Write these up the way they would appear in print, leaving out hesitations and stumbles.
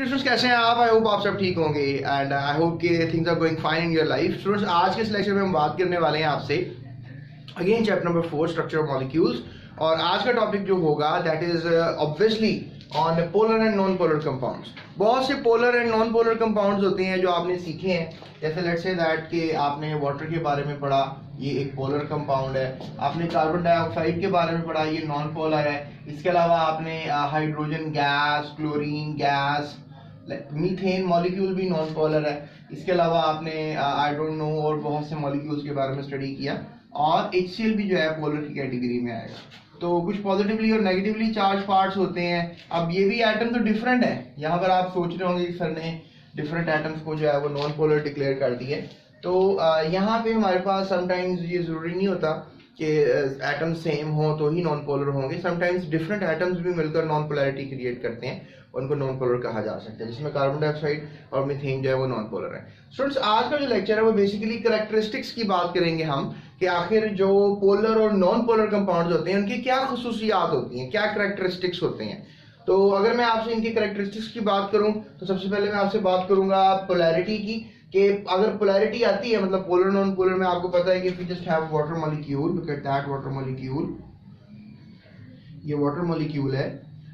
Students कैसे हैं आप? आई होप आप सब ठीक होंगे एंड आई होप कि things are going fine in your life. Students, आज के इस लेक्चर में हम बात करने वाले हैं आपसे again chapter number 4 structure of molecules. और आज का टॉपिक जो होगा that is obviously on polar and non polar compounds. बहुत से polar and non polar compounds होते हैं जो आपने सीखे हैं, जैसे लेट्स से दैट कि आपने वाटर के बारे में पढ़ा, ये एक पोलर कंपाउंड है। आपने कार्बन डाइऑक्साइड के बारे में पढ़ा, ये नॉन पोलर है। इसके अलावा आपने hydrogen gas, chlorine gas, methane molecule भी नॉन पोलर है। इसके अलावा आपने आई डोंट नो और बहुत से मॉलिक्यूल्स के बारे में स्टडी किया। और HCl भी जो है पोलर की कैटेगरी में आएगा। तो कुछ पॉजिटिवली और नेगेटिवली चार्ज पार्ट्स होते हैं। अब ये भी एटम तो डिफरेंट है। यहाँ पर आप सोच रहे होंगे कि सर ने डिफरेंट एटम्स को जो है वो नॉन पोलर डिक्लेयर कर दिए। तो यहाँ पे हमारे पास समटाइम्स ये ज़रूरी नहीं होता कि एटम सेम हो तो ही नॉन पोलर होंगे। समटाइम्स डिफरेंट एटम्स भी मिलकर नॉन पोलैरिटी क्रिएट करते हैं, उनको नॉन पोलर कहा जा सकता है, जिसमें कार्बन डाइऑक्साइड और मीथेन जो है वो नॉन पोलर है। स्टूडेंट्स, आज का जो लेक्चर है वो बेसिकली कैरेक्टरिस्टिक्स की बात करेंगे हम कि आखिर जो पोलर और नॉन पोलर कंपाउंड्स होते हैं उनकी क्या खुसूसियात होती हैं, क्या कैरेक्टरिस्टिक्स होते हैं। तो अगर मैं आपसे इनकी कैरेक्टरिस्टिक्स की बात करूं तो सबसे पहले मैं आपसे बात करूंगा पोलैरिटी की, कि अगर पोलैरिटी आती है मतलब पोलर नॉन पोलर में, आपको पता है कि if you just have water molecule, look at that water molecule, ये वाटर मॉलिक्यूल है।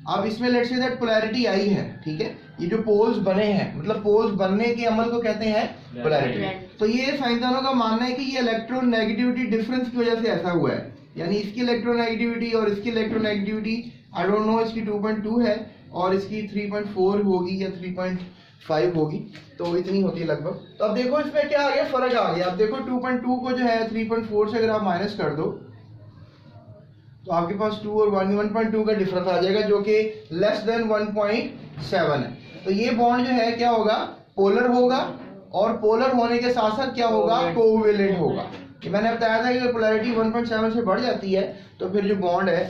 अब इसमें लेट्स से दैट पोलैरिटी आई है, ठीक है। ये जो पोल्स बने हैं, मतलब पोल्स बनने के अमल को कहते हैं पोलैरिटी। तो ये साइंसदानों का मानना है कि ये इलेक्ट्रोनेगेटिविटी डिफरेंस की वजह से ऐसा हुआ है। यानी इसकी इलेक्ट्रोनेगेटिविटी और इसकी इलेक्ट्रोनेगेटिविटी आई डोंट नो, इसकी 2.2 है और इसकी 3.4 होगी या 3.5 होगी, तो इतनी होती है लगभग। तो अब देखो इसमें क्या आ गया, फर्क आ गया। अब देखो 2.2 को जो है 3.4 से अगर आप माइनस कर दो तो आपके पास 2 और 1.2 का डिफरेंस आ जाएगा, जो कि लेस देन 1.7 है। तो ये बॉन्ड जो है क्या होगा, पोलर होगा, और पोलर होने के साथ साथ क्या होगा, कोवेलेंट होगा। कि मैंने बताया था कि अगर पोलैरिटी 1.7 से बढ़ जाती है तो फिर जो बॉन्ड है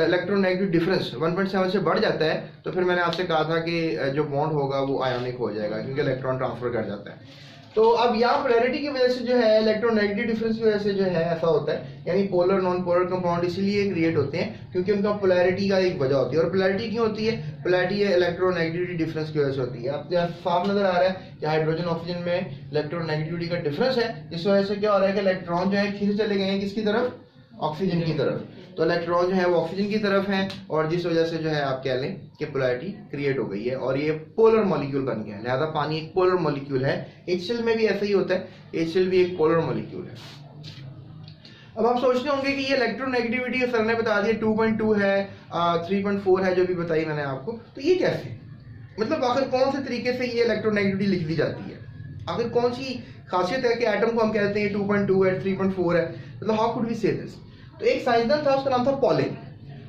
इलेक्ट्रोनेगेटिव डिफरेंस 1.7 से बढ़ जाता है, तो फिर मैंने आपसे कहा था कि जो बॉन्ड होगा वो आयोनिक हो जाएगा, क्योंकि इलेक्ट्रॉन ट्रांसफर कर जाता है। तो अब यहाँ पोलैरिटी की वजह से जो है इलेक्ट्रोनेगेटिव डिफरेंस की वजह से जो है ऐसा होता है। यानी पोलर नॉन पोलर कंपाउंड इसीलिए क्रिएट होते हैं क्योंकि उनका पोलैरिटी का एक वजह होती है। और पोलैरिटी क्यों होती है? पोलैरिटी इलेक्ट्रोनेगेटिविटी डिफरेंस की वजह से होती है। अब यहाँ साफ नजर आ रहा है कि हाइड्रोजन ऑक्सीजन में इलेक्ट्रोनेगेटिविटी का डिफरेंस है, जिस वजह से क्या हो रहा है कि इलेक्ट्रॉन जो है खींचे चले गए हैं किसकी तरफ, ऑक्सीजन की तरफ। तो इलेक्ट्रॉन जो है वो ऑक्सीजन की तरफ है, और जिस वजह से जो है आप कह लें कि पोलैरिटी क्रिएट हो गई है और ये पोलर मॉलिक्यूल बन गया है। लिहाजा पानी एक पोलर मॉलिक्यूल है। HCl में भी ऐसा ही होता है, HCl भी एक पोलर मॉलिक्यूल है। अब आप सोचते होंगे कि ये इलेक्ट्रोनेगेटिविटी सर ने बता दिया 2.2 है, 3.4 है, जो भी बताई मैंने आपको, तो ये कैसे, मतलब आखिर कौन से तरीके से ये इलेक्ट्रोनेगेटिविटी लिख दी जाती है? आखिर कौन सी खासियत है कि एटम को हम कहते हैं 2.2 है, 3.4 है, मतलब हाउ कुड वी से दिस? तो एक साइंसदान था, उसका नाम था पॉलिंग।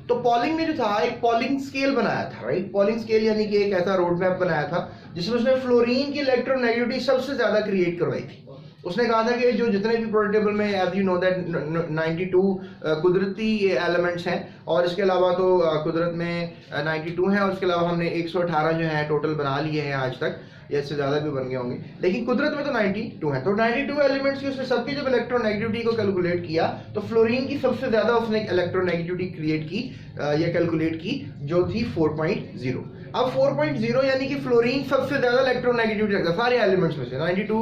तो पॉलिंग ने जो था एक पॉलिंग स्केल बनाया था, राइट। पॉलिंग स्केल यानी कि एक ऐसा रोड मैप बनाया था जिसमें उसने फ्लोरीन की इलेक्ट्रोनेगेटिविटी सबसे ज्यादा क्रिएट करवाई थी। उसने कहा था कि जो जितने भी पीरियोडिक टेबल में एज यू नो दैट 92 कुदरती एलिमेंट्स हैं, और इसके अलावा तो कुदरत में 92 हैं, और इसके अलावा हमने 118 जो है टोटल बना लिए हैं आज तक, या इससे ज़्यादा भी बन गए होंगे, लेकिन कुदरत में तो 92 हैं। तो 92 एलिमेंट्स की उसने सबकी जब इलेक्ट्रोनेगेटिविटी को कैलकुलेट किया तो फ्लोरीन की सबसे ज़्यादा उसने इलेक्ट्रोनेगेटिविटी क्रिएट की या कैलकुलेट की, जो थी 4.0। अब 4.0 यानी कि फ्लोरीन सबसे ज़्यादा इलेक्ट्रोनेगेटिविटी रखता है सारे एलिमेंट्स में से। 92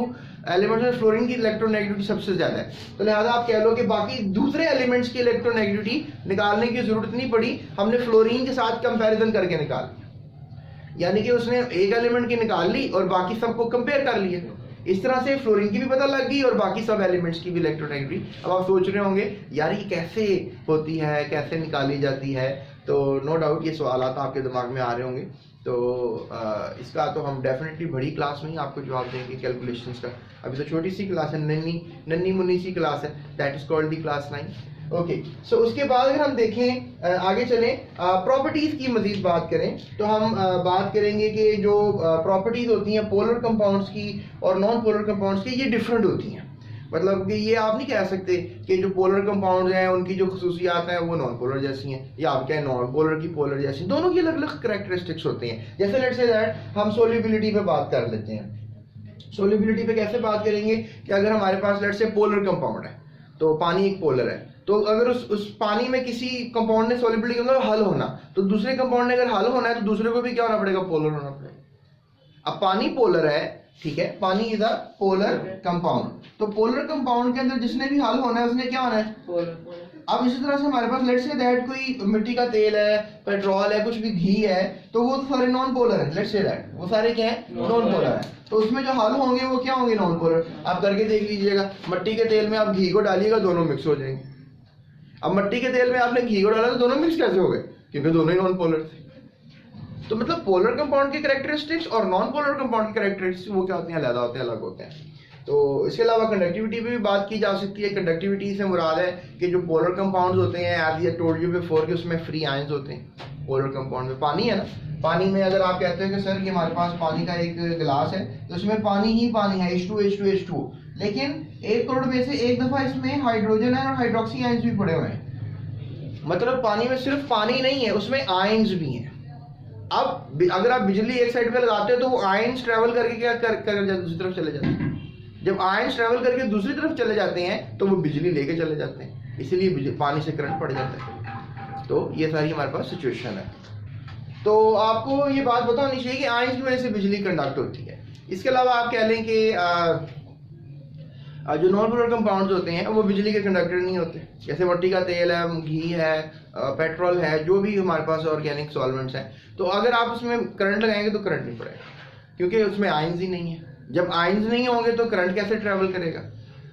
एलिमेंट्स में फ्लोरीन की इलेक्ट्रोनेगेटिविटी सबसे ज़्यादा है। तो लिहाजा आप कह लो कि बाकी दूसरे एलिमेंट्स की इलेक्ट्रोनेगेटिविटी निकालने की जरूरत नहीं पड़ी, हमने फ्लोरीन के साथ कंपैरिजन करके निकाल लिया। यानी कि उसने एक एलिमेंट की निकाल ली और बाकी सबको कंपेयर कर लिया। इस तरह से फ्लोरीन की भी पता लग गई और बाकी सब एलिमेंट्स की भी इलेक्ट्रोनेगेटिविटी। अब आप सोच रहे होंगे यार ये कैसे होती है, कैसे निकाली जाती है? तो नो डाउट ये सवाल आपके दिमाग में आ रहे होंगे। तो इसका तो हम डेफिनेटली बड़ी क्लास में ही आपको जवाब देंगे कैलकुलेशंस का। अभी तो छोटी सी क्लास है, नन्नी मुन्नी सी क्लास है, that is called the class 9। Okay, so उसके बाद अगर हम देखें आगे चलें, प्रॉपर्टीज की मजीद बात करें तो हम बात करेंगे कि जो प्रॉपर्टीज होती हैं पोलर कंपाउंड्स की और नॉन पोलर कंपाउंड्स की, ये डिफरेंट होती हैं। मतलब कि ये आप नहीं कह सकते कि जो पोलर कंपाउंड्स हैं उनकी जो खुसूसियात हैं वो नॉन पोलर जैसी हैं, या आप कहें नॉन पोलर की पोलर जैसी। दोनों की अलग अलग कैरेक्टरिस्टिक्स होती हैं। जैसे लेट्स से दैट हम सोल्युबिलिटी पे बात कर लेते हैं। सोल्युबिलिटी पे कैसे बात करेंगे कि अगर हमारे पास लेट्स से पोलर कंपाउंड है, तो पानी एक पोलर है, तो अगर उस पानी में किसी कंपाउंड ने सोल्युबिलिटी के अंदर हल होना, तो दूसरे कंपाउंड ने अगर हल होना है तो दूसरे को भी क्या होना पड़ेगा, पोलर होना पड़ेगा। अब पानी पोलर है, ठीक है, पानी इज अ पोलर कंपाउंड, तो पोलर कंपाउंड के अंदर जिसने भी हल होना है उसने क्या होना है पोलर। अब इसी तरह से हमारे पास लेट्स से दैट कोई मिट्टी का तेल है, पेट्रोल है, कुछ भी घी है, तो वो सारे नॉन पोलर है, लेट्स से दैट वो सारे क्या है नॉन पोलर है, तो उसमें जो हल होंगे वो क्या होंगे नॉन पोलर। आप करके देख लीजिएगा, मिट्टी के तेल में आप घी को डालिएगा दोनों मिक्स हो जाएंगे। अब मिट्टी के तेल में आपने घी को डाला तो दोनों मिक्स कैसे हो गए, क्योंकि दोनों ही नॉन पोलर थे। तो मतलब पोलर कंपाउंड के कैरेक्टरिस्टिक्स और नॉन पोलर कंपाउंड के कैरेक्टरिस्टिक्स वो क्या होते हैं, अलग होते हैं, अलग होते हैं। तो इसके अलावा कंडक्टिविटी पे भी बात की जा सकती है। कंडक्टिविटी से मुराद है कि जो पोलर कंपाउंड्स होते हैं, as I told you before, कि उसमें फ्री आयंस होते हैं। पोलर कंपाउंड में पानी है ना, पानी में अगर आप कहते हैं कि सर कि हमारे पास पानी का एक गिलास है तो उसमें पानी ही पानी है, H2, लेकिन 1 करोड़ में से एक दफा इसमें हाइड्रोजन है और हाइड्रोक्सी आयंस भी पड़े हुए हैं। मतलब पानी में सिर्फ पानी नहीं है, उसमें आयंस भी हैं। अब अगर आप बिजली एक साइड पे लगाते हो तो वो आयंस ट्रेवल करके क्या कर दूसरी तरफ चले जाते हैं। जब आयंस ट्रेवल करके दूसरी तरफ चले जाते हैं तो वो बिजली लेके चले जाते हैं, इसीलिए पानी से करंट पड़ जाता है। तो ये सारी हमारे पास सिचुएशन है। तो आपको ये बात पता होनी चाहिए कि आयंस की वजह से बिजली कंडक्ट होती है। इसके अलावा आप कह लें कि जो नॉन पोलर कंपाउंड्स होते हैं वो बिजली के कंडक्टर नहीं होते। जैसे मिट्टी का तेल है, घी है, पेट्रोल है, जो भी हमारे पास ऑर्गेनिक सॉल्वेंट्स हैं, तो अगर आप उसमें करंट लगाएंगे तो करंट नहीं पड़ेगा, क्योंकि उसमें आयंस ही नहीं है। जब आयंस नहीं होंगे तो करंट कैसे ट्रेवल करेगा।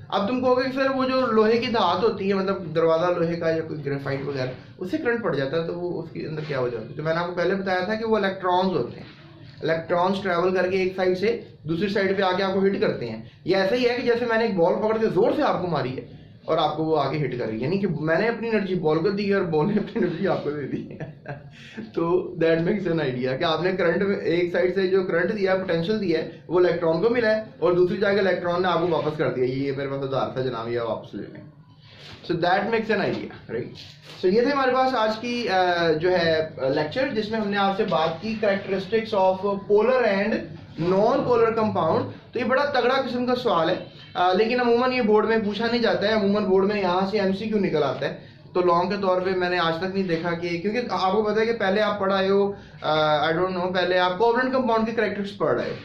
अब तुम कहोगे कि सर वो जो लोहे की धात होती है, मतलब दरवाजा लोहे का या कोई ग्रेफाइट वगैरह, उससे करंट पड़ जाता है तो वो उसके अंदर क्या हो जाता है। तो मैंने आपको पहले बताया था कि वो इलेक्ट्रॉन्स होते हैं, इलेक्ट्रॉन्स ट्रैवल करके एक साइड से दूसरी साइड पे आके आपको हिट करते हैं। ये ऐसा ही है कि जैसे मैंने एक बॉल पकड़ के जोर से आपको मारी है और आपको वो आगे हिट कर रही है, यानी कि मैंने अपनी एनर्जी बॉल को दी है और बॉल ने अपनी एनर्जी आपको दे दी है। तो दैट मेक्स एन आइडिया कि आपने करंट में एक साइड से जो करंट दिया है, पोटेंशियल दिया है, वो इलेक्ट्रॉन को मिला है और दूसरी जगह इलेक्ट्रॉन ने आपको वापस कर दिया, ये मेरे पास उधार था जनाब, ये वापस ले लें। So that makes an idea, right. So ये थे हमारे पास आज की जो है लेक्चर, जिसमें हमने आपसे बात की characteristics of polar and non polar compound. तो ये बड़ा तगड़ा किस्म का सवाल है, लेकिन अमूमन ये बोर्ड में पूछा नहीं जाता है। अमूमन बोर्ड में यहाँ से MCQ निकल आता है, तो लॉन्ग के तौर पे मैंने आज तक नहीं देखा कि, क्योंकि आपको पता है कि पहले आप पढ़ आए हो, आई डोंट नो, पहले आप कोवलेंट कंपाउंड के कैरेक्टरिस्टिक्स पढ़ रहे हो,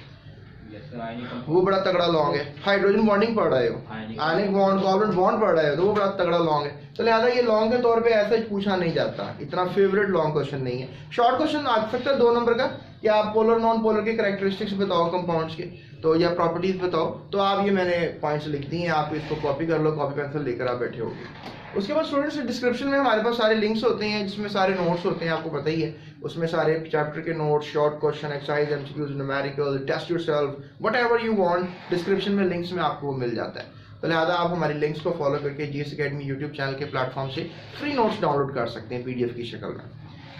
वो बड़ा तगड़ा लॉन्ग है। हाइड्रोजन बॉन्डिंग पढ़ रहे हो, आयनिक बॉन्ड, कोवलेंट बॉन्ड पढ़ रहे हो, तो वो बड़ा तगड़ा लॉन्ग है। तो लिहाजा ये लॉन्ग के तौर पे ऐसा ही पूछा नहीं जाता, इतना फेवरेट लॉन्ग क्वेश्चन नहीं है। शॉर्ट क्वेश्चन आ सकता है 2 नंबर का, कि आप पोलर नॉन पोलर के कैरेक्टरिस्टिक्स बताओ कंपाउंड्स के, तो या प्रॉपर्टीज बताओ। तो आप ये मैंने पॉइंट्स लिख दी हैं, आप इसको कॉपी कर लो, कॉपी पेंसिल लेकर आप बैठे होगे। उसके बाद स्टूडेंट्स डिस्क्रिप्शन में हमारे पास सारे लिंक्स होते हैं, जिसमें सारे नोट्स होते हैं, आपको पता ही है। उसमें सारे चैप्टर के notes, short question, exercise, MCQs, numerical, test yourself, whatever you want, description में लिंक्स में आपको वो मिल जाता है। तो लिहाजा आप हमारी लिंक्स को फॉलो करके GS Academy यूट्यूब चैनल के प्लेटफॉर्म से फ्री नोट्स डाउनलोड कर सकते हैं PDF की शक्ल में।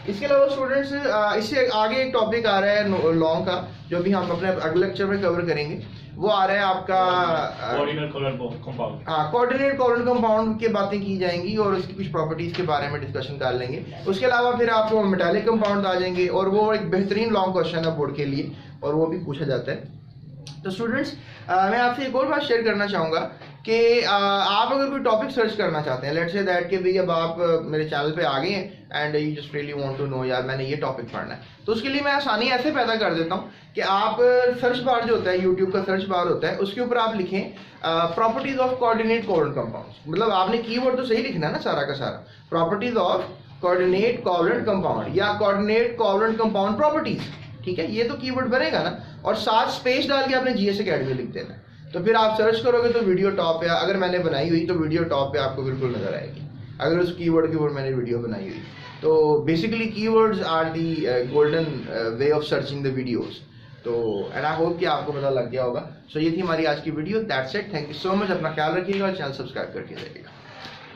इसके अलावा स्टूडेंट्स इससे आगे एक टॉपिक आ रहा है लॉन्ग का, जो भी हम अपने अगले लेक्चर में कवर करेंगे। वो आ रहा है आपका कोऑर्डिनेट कोवलेंट कंपाउंड की बातें की जाएंगी और उसकी कुछ प्रॉपर्टीज के बारे में डिस्कशन कर लेंगे। उसके अलावा फिर आपको मेटालिक कंपाउंड आ जाएंगे, और वो एक बेहतरीन लॉन्ग क्वेश्चन है बोर्ड के लिए, और वो भी पूछा जाता है। तो स्टूडेंट्स मैं आपसे एक और बात शेयर करना चाहूँगा कि आप अगर कोई टॉपिक सर्च करना चाहते हैं, लेट्स से दैट कि भाई अब आप मेरे चैनल पे आ गए हैं and you just really want to know, यार मैंने ये टॉपिक पढ़ना है, तो उसके लिए मैं आसानी ऐसे पैदा कर देता हूँ कि आप सर्च बार जो होता है, यूट्यूब का सर्च बार होता है, उसके ऊपर आप लिखें properties of coordinate covalent compounds. मतलब आपने कीवर्ड तो सही लिखना है ना सारा का सारा, properties of coordinate covalent compound या कोऑर्डिनेट कोवलेंट कंपाउंड प्रॉपर्टीज, ठीक है, ये तो कीवर्ड बनेगा ना, और साथ स्पेस डाल के आपने GS Academy लिख देना। तो फिर आप सर्च करोगे तो वीडियो टॉप पे, अगर मैंने बनाई हुई तो वीडियो टॉप पे आपको बिल्कुल नजर आएगी, अगर उस कीवर्ड के ऊपर मैंने वीडियो बनाई हुई। तो basically keywords are the golden way of searching the videos. तो एंड आई होप कि आपको पता लग गया होगा। सो ये थी हमारी आज की video. That's it, thank you so much, अपना ख्याल रखिएगा और चैनल सब्सक्राइब करके जाइएगा।